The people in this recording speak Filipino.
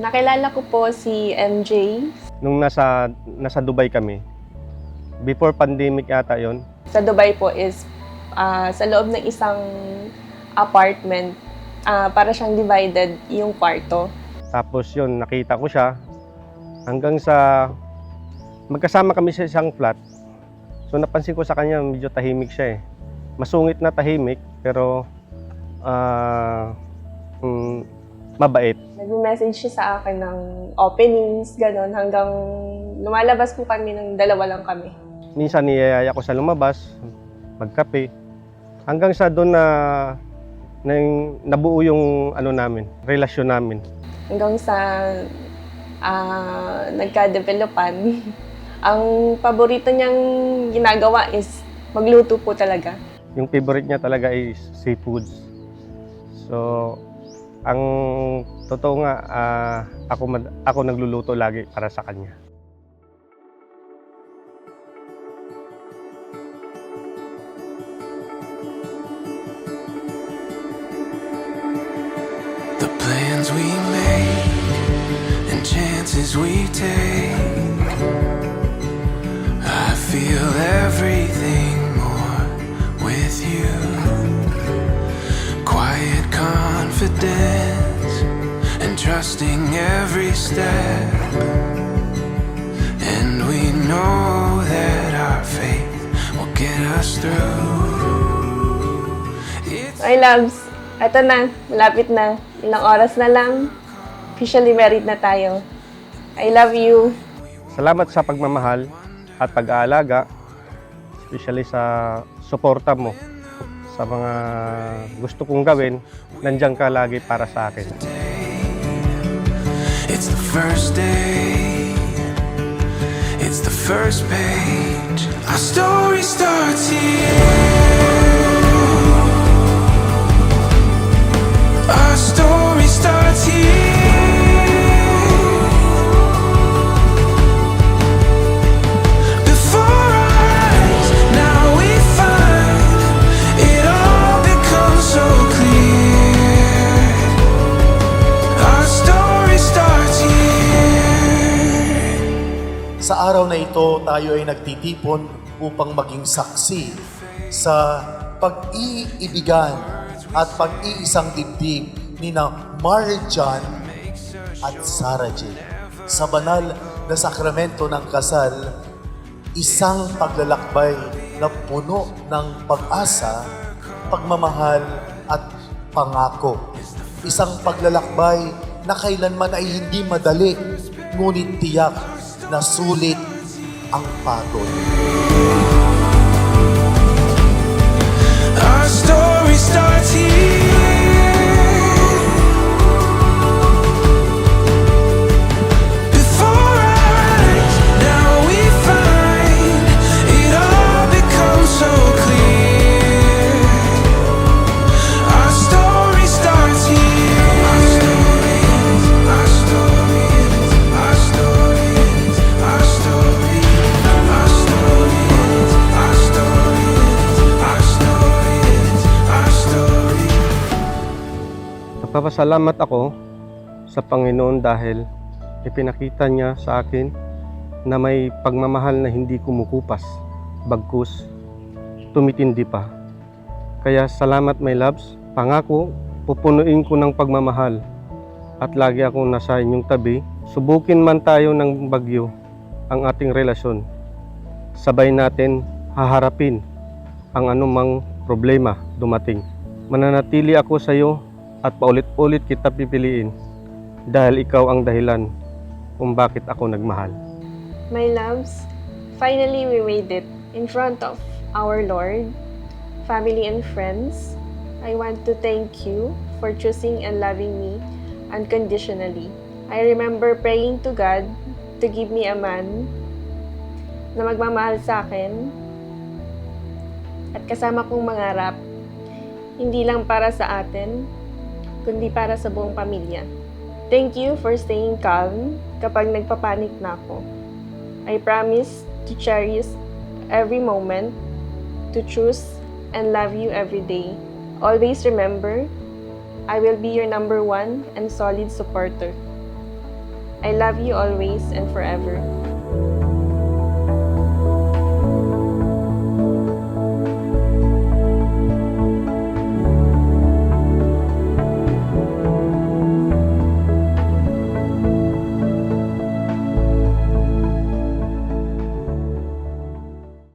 Nakilala ko po si MJ. Nung nasa Dubai kami, before pandemic yata yon. Sa Dubai po is sa loob ng isang apartment, para siyang divided yung kwarto. Tapos yun, nakita ko siya hanggang sa magkasama kami sa isang flat. So napansin ko sa kanya, medyo tahimik siya eh. Masungit na tahimik, pero mabait. Nag-message siya sa akin ng openings, gano'n, hanggang lumalabas po kami ng dalawa lang kami. Minsan niyayaya ko sa lumabas, magkape. Hanggang sa doon na nabuo yung relasyon namin. Hanggang sa nagka-developan. Ang paborito niyang ginagawa is magluto po talaga. Yung favorite niya talaga is seafoods. So, ang totoo nga, ako nagluluto lagi para sa kanya. The plans we make and chances we take, I feel everything more with you. Quiet confidence and trusting every step, and we know that our faith will get us through. My loves, eto na, malapit na. Ilang oras na lang, officially married na tayo. I love you. Salamat sa pagmamahal at pag-aalaga, especially sa suporta mo sa mga gusto kong gawin. Nandiyan ka lagi para sa akin. It's the first day, it's the first page. Our story starts here. Our story starts here. Before our eyes, now we find it all becomes so clear. Our story starts here. Sa araw na ito, tayo ay nagtitipon upang maging saksi sa pag-iibigan at pag-iisang dibdib ni na Marjan at Sarah J. Sa banal na sakramento ng kasal, isang paglalakbay na puno ng pag-asa, pagmamahal at pangako. Isang paglalakbay na kailanman ay hindi madali, ngunit tiyak na sulit ang pagod. Our story starts here. Before our eyes, now we find it all becomes so clear. Our story starts here. Our story is, our story is, our story is, our story, our story is, our story is, our story is, our story. Nagpapasalamat ako sa Panginoon dahil ipinakita niya sa akin na may pagmamahal na hindi kumukupas, bagkus tumitindi pa. Kaya salamat my loves, pangako pupunuin ko ng pagmamahal at lagi akong nasa inyong tabi. Subukin man tayo ng bagyo ang ating relasyon, sabay natin haharapin ang anumang problema dumating. Mananatili ako sa iyo at paulit-ulit kita pipiliin dahil ikaw ang dahilan kung bakit ako nagmahal. My loves, finally we made it in front of our Lord, family and friends. I want to thank you for choosing and loving me unconditionally. I remember praying to God to give me a man na magmamahal sa akin at kasama kong mangarap, hindi lang para sa atin, kundi para sa buong pamilya. Thank you for staying calm kapag nagpapanik na ako. I promise to cherish every moment, to choose and love you every day. Always remember, I will be your number one and solid supporter. I love you always and forever.